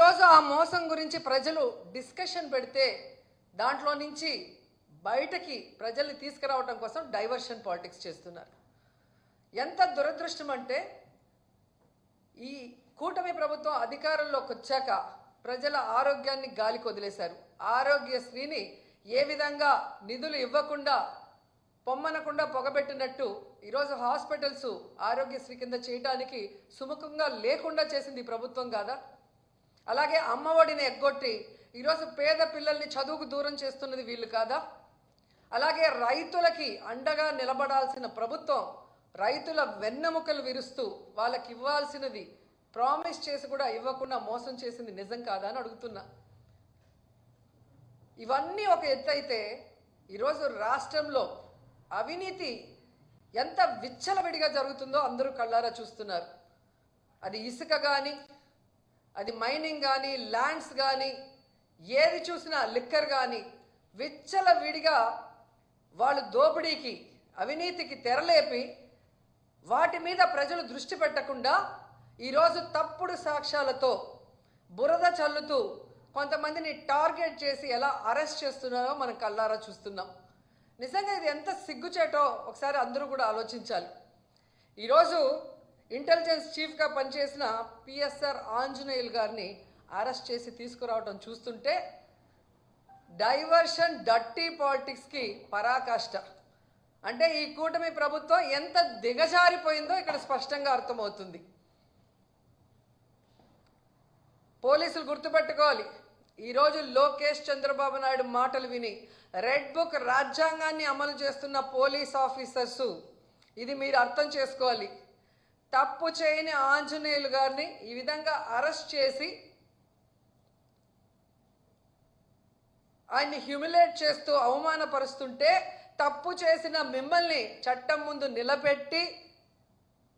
ఈరోజు ఆ మోసం గురించి ప్రజలు డిస్కషన్ పెడితే దాంట్లో నుంచి బయటకి ప్రజల్ని తీసుకురావడం కోసం డైవర్షన్ పాలిటిక్స్ చేస్తున్నారు. ఎంత దురదృష్టం అంటే ఈ కూటమి ప్రభుత్వం అధికారంలోకి వచ్చాక ప్రజల ఆరోగ్యాన్ని గాలికి వదిలేశారు. ఆరోగ్యశ్రీని ఏ విధంగా నిధులు ఇవ్వకుండా పొమ్మనకుండా పొగబెట్టినట్టు ఈరోజు హాస్పిటల్స్ ఆరోగ్యశ్రీ కింద చేయడానికి సుముఖంగా లేకుండా చేసింది ఈ ప్రభుత్వం కాదా? అలాగే అమ్మఒడిని ఎగ్గొట్టి ఈరోజు పేద పిల్లల్ని చదువుకు దూరం చేస్తున్నది వీళ్ళు కాదా? అలాగే రైతులకి అండగా నిలబడాల్సిన ప్రభుత్వం రైతుల వెన్నెముకలు విరుస్తూ వాళ్ళకి ఇవ్వాల్సినది ప్రామిస్ చేసి కూడా ఇవ్వకుండా మోసం చేసింది నిజం కాదా అని అడుగుతున్నా. ఇవన్నీ ఒక ఎత్తు అయితే ఈరోజు రాష్ట్రంలో అవినీతి ఎంత విచ్చలవిడిగా జరుగుతుందో అందరూ కళ్ళారా చూస్తున్నారు. అది ఇసుక కానీ, అది మైనింగ్ కానీ, ల్యాండ్స్ కానీ, ఏది చూసినా లిక్కర్ కానీ విచ్చలవిడిగా వాళ్ళు దోపిడీకి అవినీతికి తెరలేపి వాటి మీద ప్రజలు దృష్టి పెట్టకుండా ఈరోజు తప్పుడు సాక్ష్యాలతో బురద చల్లుతూ కొంతమందిని టార్గెట్ చేసి ఎలా అరెస్ట్ చేస్తున్నారో మనం కళ్ళారా చూస్తున్నాం. నిజంగా ఇది ఎంత సిగ్గుచేటో ఒకసారి అందరూ కూడా ఆలోచించాలి. ఈరోజు ఇంటెలిజెన్స్ చీఫ్గా పనిచేసిన పిఎస్ఆర్ ఆంజనేయులు గారిని అరెస్ట్ చేసి తీసుకురావడం చూస్తుంటే డైవర్షన్ డర్టీ పాలిటిక్స్కి పరాకాష్ట. అంటే ఈ కూటమి ప్రభుత్వం ఎంత దిగజారిపోయిందో ఇక్కడ స్పష్టంగా అర్థమవుతుంది. పోలీసులు గుర్తుపెట్టుకోవాలి, ఈరోజు లోకేష్ చంద్రబాబు నాయుడు మాటలు విని రెడ్ బుక్ రాజ్యాంగాన్ని అమలు చేస్తున్న పోలీస్ ఆఫీసర్సు ఇది మీరు అర్థం చేసుకోవాలి. తప్పు చేయని ఆంజనేయులు గారిని ఈ విధంగా అరెస్ట్ చేసి ఆయన్ని హ్యూమిలేట్ చేస్తూ అవమానపరుస్తుంటే తప్పు చేసిన మిమ్మల్ని చట్టం ముందు నిలబెట్టి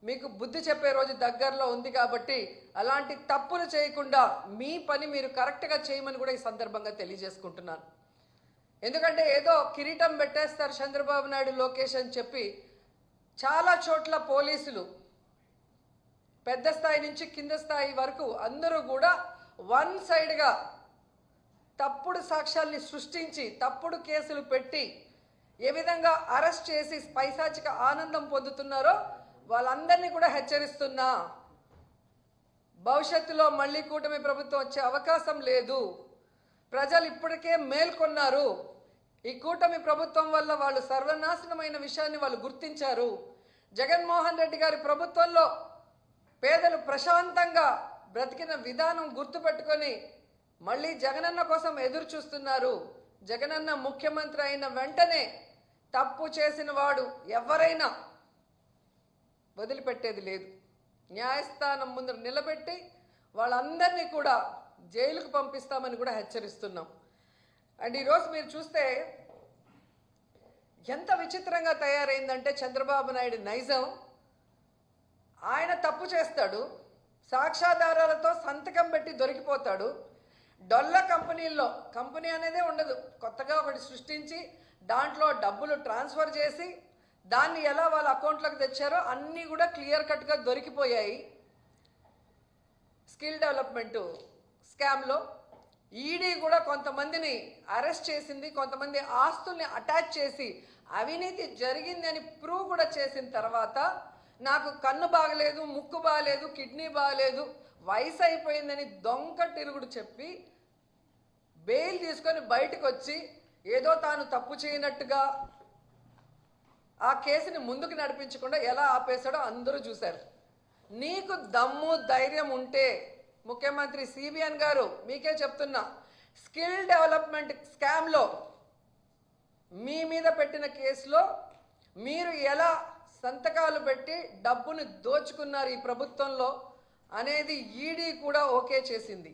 మీకు బుద్ధి చెప్పే రోజు దగ్గరలో ఉంది. కాబట్టి అలాంటి తప్పులు చేయకుండా మీ పని మీరు కరెక్ట్గా చేయమని కూడా ఈ సందర్భంగా తెలియజేసుకుంటున్నాను. ఎందుకంటే ఏదో కిరీటం పెట్టేస్తారు చంద్రబాబు నాయుడు లోకేష్ అని చెప్పి చాలా చోట్ల పోలీసులు పెద్ద స్థాయి నుంచి కింద స్థాయి వరకు అందరూ కూడా వన్ సైడ్గా తప్పుడు సాక్ష్యాల్ని సృష్టించి తప్పుడు కేసులు పెట్టి ఏ విధంగా అరెస్ట్ చేసి పైశాచిక ఆనందం పొందుతున్నారో వాళ్ళందరినీ కూడా హెచ్చరిస్తున్నా. భవిష్యత్తులో మళ్ళీ కూటమి ప్రభుత్వం వచ్చే అవకాశం లేదు. ప్రజలు ఇప్పటికే మేల్కొన్నారు. ఈ కూటమి ప్రభుత్వం వల్ల వాళ్ళు సర్వనాశనమైన విషయాన్ని వాళ్ళు గుర్తించారు. జగన్మోహన్ రెడ్డి గారి ప్రభుత్వంలో పేదలు ప్రశాంతంగా బ్రతికిన విధానం గుర్తుపెట్టుకొని మళ్ళీ జగనన్న కోసం ఎదురు చూస్తున్నారు. జగనన్న ముఖ్యమంత్రి అయిన వెంటనే తప్పు చేసిన వాడు ఎవరైనా వదిలిపెట్టేది లేదు. న్యాయస్థానం ముందు నిలబెట్టి వాళ్ళందరినీ కూడా జైలుకు పంపిస్తామని కూడా హెచ్చరిస్తున్నాం. అండ్ ఈరోజు మీరు చూస్తే ఎంత విచిత్రంగా తయారైందంటే చంద్రబాబు నాయుడు నైజం. ఆయన తప్పు చేస్తాడు, సాక్ష్యాధారాలతో సంతకం పెట్టి దొరికిపోతాడు. డొల్ల కంపెనీల్లో కంపెనీ అనేదే ఉండదు, కొత్తగా ఒకటి సృష్టించి దాంట్లో డబ్బులు ట్రాన్స్ఫర్ చేసి దాన్ని ఎలా వాళ్ళ అకౌంట్లోకి తెచ్చారో అన్నీ కూడా క్లియర్ కట్గా దొరికిపోయాయి. స్కిల్ డెవలప్మెంట్ స్కామ్లో ఈడీ కూడా కొంతమందిని అరెస్ట్ చేసింది. కొంతమంది ఆస్తుల్ని అటాచ్ చేసి అవినీతి జరిగిందని ప్రూవ్ కూడా చేసిన తర్వాత నాకు కన్ను బాగలేదు, ముక్కు బాగలేదు, కిడ్నీ బాగలేదు, వయసు అయిపోయిందని దొంగ తిరుగుడు చెప్పి బెయిల్ తీసుకొని బయటకు వచ్చి ఏదో తాను తప్పు చేయనట్టుగా ఆ కేసుని ముందుకు నడిపించకుండా ఎలా ఆపేశాడో అందరూ చూశారు. నీకు దమ్ము ధైర్యం ఉంటే ముఖ్యమంత్రి సిబిఎన్ గారు మీకే చెప్తున్నా, స్కిల్ డెవలప్మెంట్ స్కామ్లో మీ మీద పెట్టిన కేసులో మీరు ఎలా సంతకాలు పెట్టి డబ్బును దోచుకున్నారు ఈ ప్రభుత్వంలో అనేది ఈడీ కూడా ఓకే చేసింది.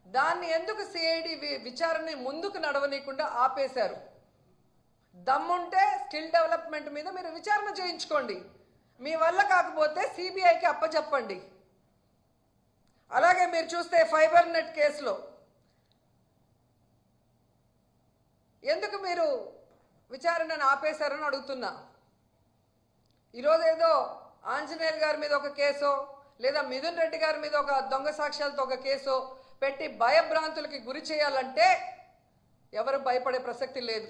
దాన్ని ఎందుకు సిఐడి విచారణ ముందుకు నడవనీయకుండా ఆపేశారు? దమ్ముంటే స్కిల్ డెవలప్మెంట్ మీద మీరు విచారణ చేయించుకోండి. మీ వల్ల కాకపోతే సిబిఐకి అప్పచెప్పండి. అలాగే మీరు చూస్తే ఫైబర్ నెట్ కేసులో ఎందుకు మీరు విచారణను ఆపేశారని అడుగుతున్నా. ఈరోజు ఏదో ఆంజనేయులు గారి మీద ఒక కేసో లేదా మిథున్ రెడ్డి గారి మీద ఒక దొంగ సాక్ష్యాలతో ఒక కేసో పెట్టి భయభ్రాంతులకి గురి చేయాలంటే ఎవరు భయపడే ప్రసక్తి లేదు.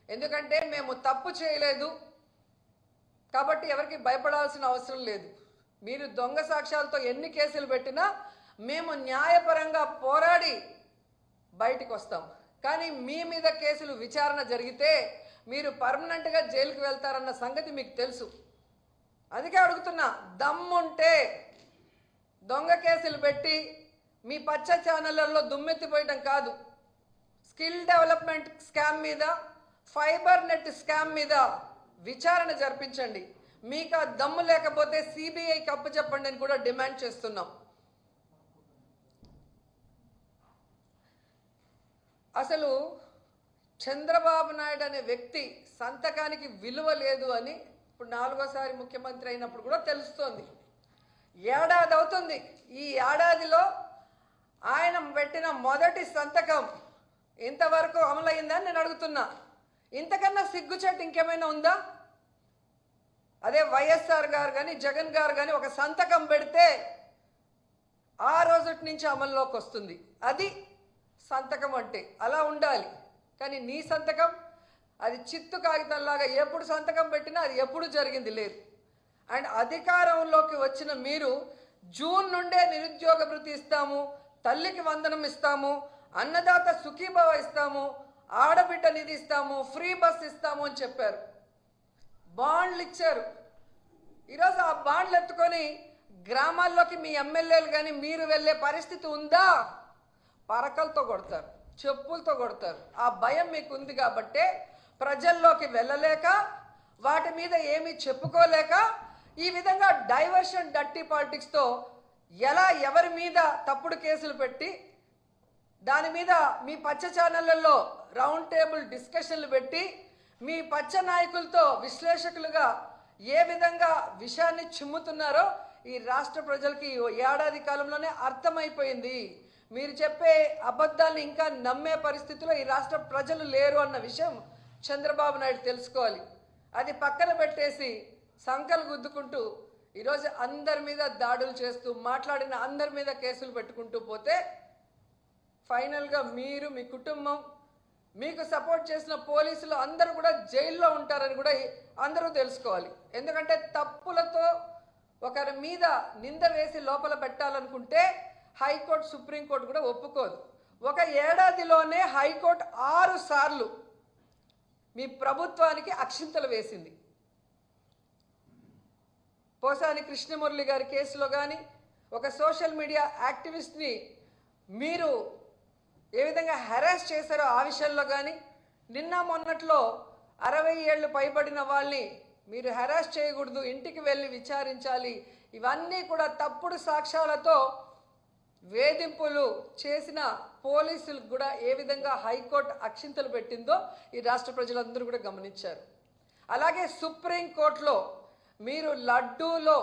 ఎందుకంటే మేము తప్పు చేయలేదు కాబట్టి ఎవరికి భయపడాల్సిన అవసరం లేదు. మీరు దొంగ సాక్ష్యాలతో ఎన్ని కేసులు పెట్టినా మేము న్యాయపరంగా పోరాడి బయటికి వస్తాం. కానీ మీ మీద కేసులు విచారణ జరిగితే మీరు పర్మనెంట్గా జైలుకి వెళ్తారన్న సంగతి మీకు తెలుసు. అందుకే అడుగుతున్నా, దమ్ముంటే దొంగ కేసులు పెట్టి మీ పచ్చ ఛానళ్లలో దుమ్మెత్తిపోయడం కాదు, స్కిల్ డెవలప్మెంట్ స్కామ్ మీద, ఫైబర్ నెట్ స్కామ్ మీద విచారణ జరిపించండి. మీకు ఆ దమ్ము లేకపోతే సిబిఐకి అప్పచెప్పండి అని కూడా డిమాండ్ చేస్తున్నాం. అసలు చంద్రబాబు నాయుడు అనే వ్యక్తి సంతకానికి విలువ లేదు అని ఇప్పుడు 4వ ముఖ్యమంత్రి అయినప్పుడు కూడా తెలుస్తోంది. ఏడాది అవుతుంది. ఈ ఏడాదిలో ఆయన పెట్టిన మొదటి సంతకం ఇంతవరకు అమలైందని నేను అడుగుతున్నా. ఇంతకన్నా సిగ్గుచేటు ఇంకేమైనా ఉందా? అదే వైఎస్ఆర్ గారు కానీ జగన్ గారు కానీ ఒక సంతకం పెడితే ఆ రోజు నుంచి అమల్లోకి వస్తుంది. అది సంతకం అంటే అలా ఉండాలి. కానీ నీ సంతకం అది చిత్తు కాగితంలాగా ఎప్పుడు సంతకం పెట్టినా అది ఎప్పుడు జరిగింది లేదు. అండ్ అధికారంలోకి వచ్చిన మీరు జూన్ నుండే నిరుద్యోగ భృతి ఇస్తాము, తల్లికి వందనం ఇస్తాము, అన్నదాత సుఖీభవ ఇస్తాము, ఆడబిడ్డ నిధి ఇస్తాము, ఫ్రీ బస్ ఇస్తాము అని చెప్పారు. బాండ్లు ఇచ్చారు. ఈరోజు ఆ బాండ్లు ఎత్తుకొని గ్రామాల్లోకి మీ ఎమ్మెల్యేలు కానీ మీరు వెళ్ళే పరిస్థితి ఉందా? పరకలతో కొడతారు, చెప్పులతో కొడతారు. ఆ భయం మీకు ఉంది కాబట్టే ప్రజల్లోకి వెళ్ళలేక, వాటి మీద ఏమీ చెప్పుకోలేక ఈ విధంగా డైవర్షన్ డర్టీ పాలిటిక్స్తో ఎలా ఎవరి మీద తప్పుడు కేసులు పెట్టి దాని మీద మీ పచ్చ ఛానళ్లలో రౌండ్ టేబుల్ డిస్కషన్లు పెట్టి మీ పచ్చ నాయకులతో విశ్లేషకులుగా ఏ విధంగా విషయాన్ని చిమ్ముతున్నారో ఈ రాష్ట్ర ప్రజలకి ఏడాది కాలంలోనే అర్థమైపోయింది. మీరు చెప్పే అబద్ధాలను ఇంకా నమ్మే పరిస్థితిలో ఈ రాష్ట్ర ప్రజలు లేరు అన్న విషయం చంద్రబాబు నాయుడు తెలుసుకోవాలి. అది పక్కన పెట్టేసి సంకలు గుద్దుకుంటూ ఈరోజు అందరి మీద దాడులు చేస్తూ మాట్లాడిన అందరి మీద కేసులు పెట్టుకుంటూ పోతే ఫైనల్గా మీరు, మీ కుటుంబం, మీకు సపోర్ట్ చేసిన పోలీసులు అందరూ కూడా జైల్లో ఉంటారని కూడా అందరూ తెలుసుకోవాలి. ఎందుకంటే తప్పులతో ఒకరి మీద నింద వేసి లోపల పెట్టాలనుకుంటే హైకోర్టు, సుప్రీంకోర్టు కూడా ఒప్పుకోదు. ఒక ఏడాదిలోనే హైకోర్టు 6 సార్లు మీ ప్రభుత్వానికి అక్షింతలు వేసింది. పోసాని కృష్ణమురళి గారి కేసులో కానీ, ఒక సోషల్ మీడియా యాక్టివిస్ట్ని మీరు ఏ విధంగా హెరాస్ చేశారో ఆ విషయంలో కానీ, నిన్న మొన్నట్లో 60 ఏళ్ళు పైబడిన వాళ్ళని మీరు హెరాస్ చేయకూడదు, ఇంటికి వెళ్ళి విచారించాలి, ఇవన్నీ కూడా తప్పుడు సాక్ష్యాలతో వేధింపులు చేసిన పోలీసులకు కూడా ఏ విధంగా హైకోర్టు అక్షింతలు పెట్టిందో ఈ రాష్ట్ర ప్రజలందరూ కూడా గమనించారు. అలాగే సుప్రీంకోర్టులో మీరు లడ్డూలో